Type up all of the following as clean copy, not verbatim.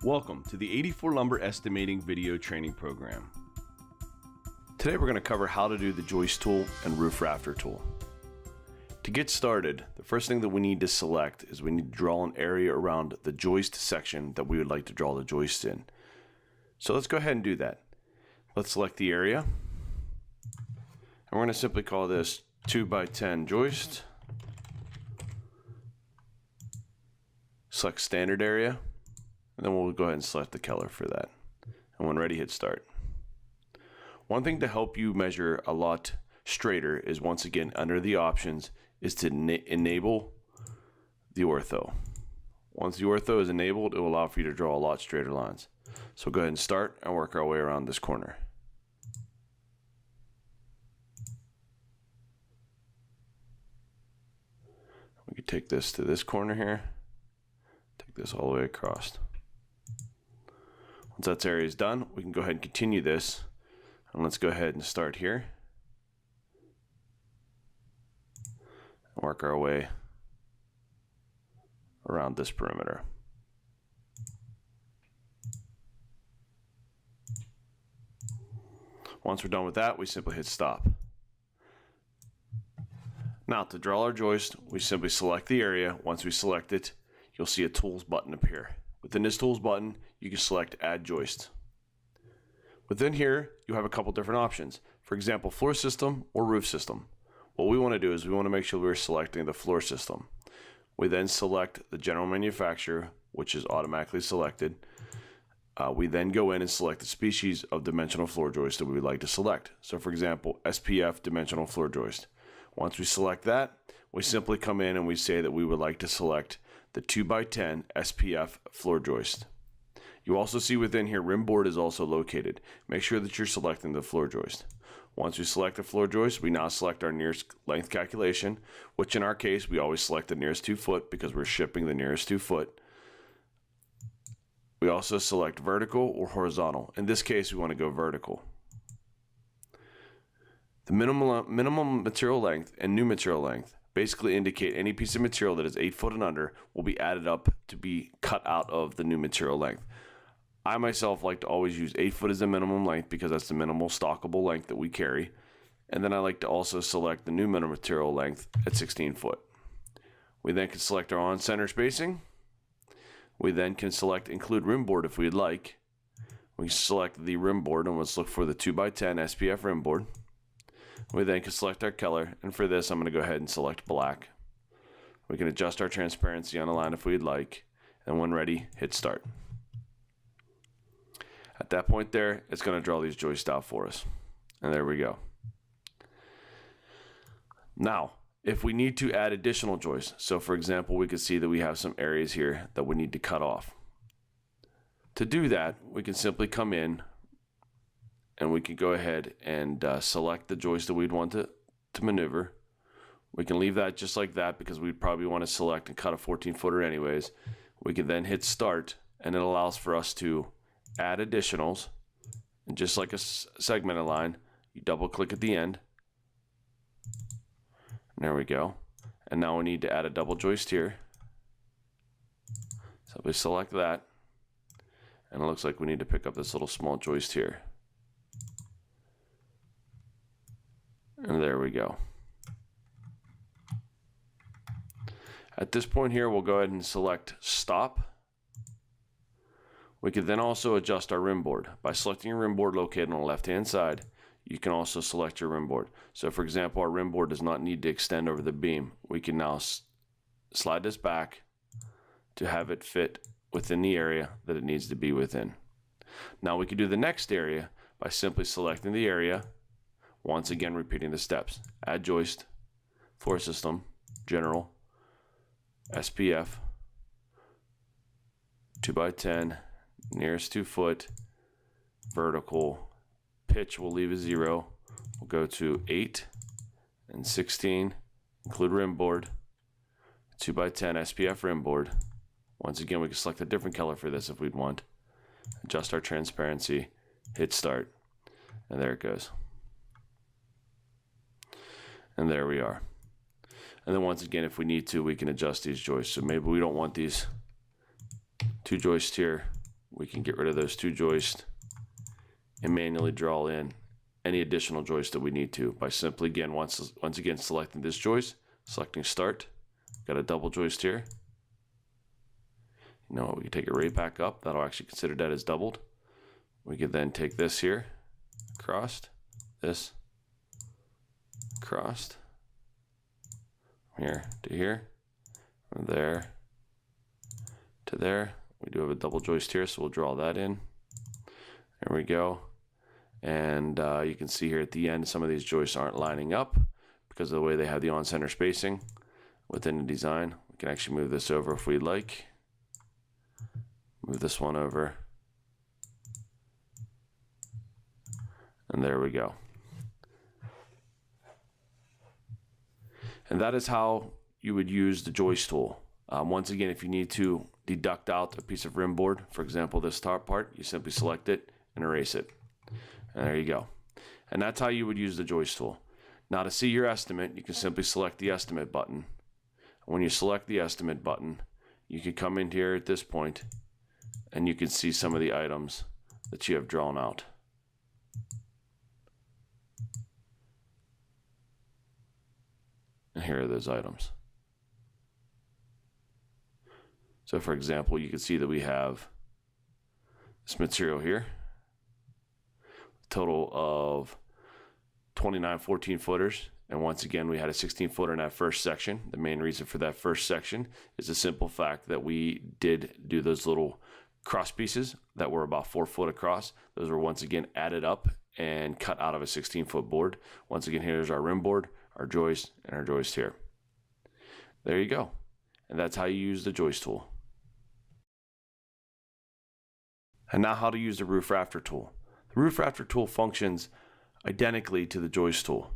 Welcome to the 84 Lumber Estimating video training program. Today we're going to cover how to do the joist tool and roof rafter tool. To get started, the first thing that we need to select is we need to draw an area around the joist section that we would like to draw the joist in. So let's go ahead and do that. Let's select the area, and we're going to simply call this 2x10 joist. Select standard area, and then we'll go ahead and select the color for that. And when ready, hit start. One thing to help you measure a lot straighter is, once again, under the options, is to enable the ortho. Once the ortho is enabled, it will allow for you to draw a lot straighter lines. So go ahead and start and work our way around this corner. We could take this to this corner here, take this all the way across. Once that area is done, we can go ahead and continue this, and let's go ahead and start here and work our way around this perimeter. Once we're done with that, we simply hit stop. Now, to draw our joist, we simply select the area. Once we select it, you'll see a tools button appear. Within this tools button, you can select add joist. Within here, you have a couple different options. For example, floor system or roof system. What we want to do is we want to make sure we're selecting the floor system. We then select the general manufacturer, which is automatically selected. We then go in and select the species of dimensional floor joist that we would like to select. So for example, SPF dimensional floor joist. Once we select that, we simply come in and we say that we would like to select the 2x10 SPF floor joist. You also see within here rim board is also located. Make sure that you're selecting the floor joist. Once we select the floor joist, we now select our nearest length calculation, which in our case we always select the nearest 2 foot because we're shipping the nearest 2 foot. We also select vertical or horizontal. In this case, we want to go vertical. The minimum material length and new material length basically indicate any piece of material that is 8 foot and under will be added up to be cut out of the new material length. I myself like to always use 8 foot as the minimum length because that's the minimal stockable length that we carry. And then I like to also select the new minimum material length at 16 foot. We then can select our on-center spacing. We then can select include rim board if we'd like. We can select the rim board, and let's look for the 2x10 SPF rim board. We then can select our color, and for this I'm going to go ahead and select black. We can adjust our transparency on the line if we'd like, and when ready, hit start. At that point there, it's going to draw these joists out for us. And there we go. Now, if we need to add additional joists, so for example, we could see that we have some areas here that we need to cut off. To do that, we can simply come in and we can go ahead and select the joist that we'd want to maneuver. We can leave that just like that because we'd probably want to select and cut a 14 footer anyways. We can then hit start, and it allows for us to add additionals. And just like a segmented line, you double click at the end. There we go. And now we need to add a double joist here. So we select that, and it looks like we need to pick up this little small joist here. And there we go. At this point here, we'll go ahead and select stop. We can then also adjust our rim board. By selecting your rim board located on the left hand side, you can also select your rim board. So for example, our rim board does not need to extend over the beam. We can now slide this back to have it fit within the area that it needs to be within. Now we can do the next area by simply selecting the area. Once again, repeating the steps. Add joist, floor system, general, SPF, 2x10, nearest 2 foot, vertical, pitch we'll leave as 0. We'll go to 8 and 16, include rim board, 2x10 SPF rim board. Once again, we can select a different color for this if we'd want. Adjust our transparency, hit start, and there it goes. And there we are. And then once again, if we need to, we can adjust these joists. So maybe we don't want these two joists here. we can get rid of those 2 joists and manually draw in any additional joist that we need to by simply, again, once again selecting this joist, selecting start. Got a double joist here. You know what, we can take it right back up. That'll actually consider that as doubled. We could then take this here, crossed, this, crossed, here to here, from there to there. We do have a double joist here, so we'll draw that in. There we go. And you can see here at the end, some of these joists aren't lining up because of the way they have the on-center spacing within the design. We can actually move this over if we'd like. Move this one over. And there we go. And that is how you would use the joist tool. Once again, if you need to deduct out a piece of rim board, for example, this top part, you simply select it and erase it. And there you go. And that's how you would use the joist tool. Now to see your estimate, you can simply select the estimate button. When you select the estimate button, you can come in here at this point and you can see some of the items that you have drawn out. And here are those items. So for example, you can see that we have this material here, a total of 29 14 footers. And once again, we had a 16 footer in that first section. The main reason for that first section is the simple fact that we did do those little cross pieces that were about 4 foot across. Those were once again added up and cut out of a 16-foot board. Once again, here's our rim board, our joist, and our joist here. There you go. And that's how you use the joist tool. And now how to use the roof rafter tool. The roof rafter tool functions identically to the joist tool.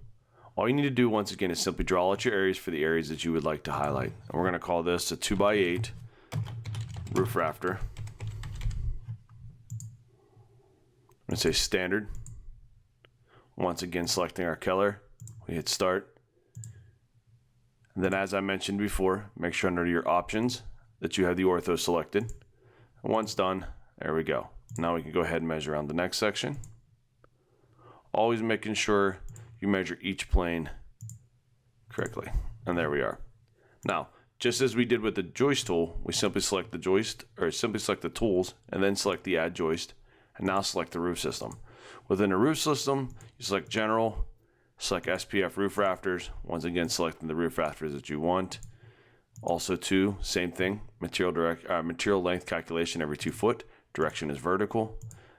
All you need to do once again is simply draw out your areas for the areas that you would like to highlight. And we're going to call this a 2x8 roof rafter. I'm going to say standard. Once again, selecting our color, we hit start. And then as I mentioned before, make sure under your options that you have the ortho selected. And once done, there we go. Now we can go ahead and measure on the next section. Always making sure you measure each plane correctly. And there we are. Now, just as we did with the joist tool, we simply select the joist, or simply select the tools, and then select the add joist, and now select the roof system. Within the roof system, you select general, select SPF roof rafters, once again selecting the roof rafters that you want. Also too, same thing, material length calculation every 2 foot, direction is vertical.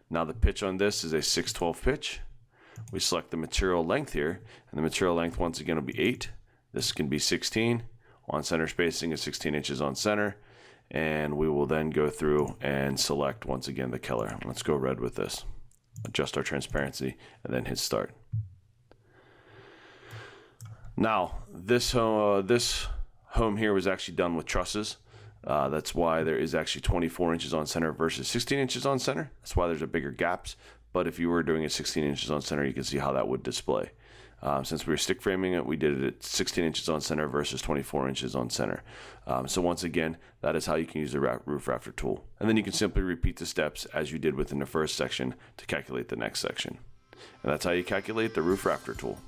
Now the pitch on this is a 6/12 pitch. We select the material length here, and the material length once again will be 8. This can be 16. On center spacing is 16 inches on center, and we will then go through and select once again the color. Let's go red with this. Adjust our transparency and then hit start. Now this home here was actually done with trusses. That's why there is actually 24 inches on center versus 16 inches on center. That's why there's a bigger gaps. But if you were doing it 16 inches on center, you can see how that would display. Since we were stick framing it, we did it at 16 inches on center versus 24 inches on center. So once again, that is how you can use the roof rafter tool. And then you can simply repeat the steps as you did within the first section to calculate the next section. And that's how you calculate the roof rafter tool.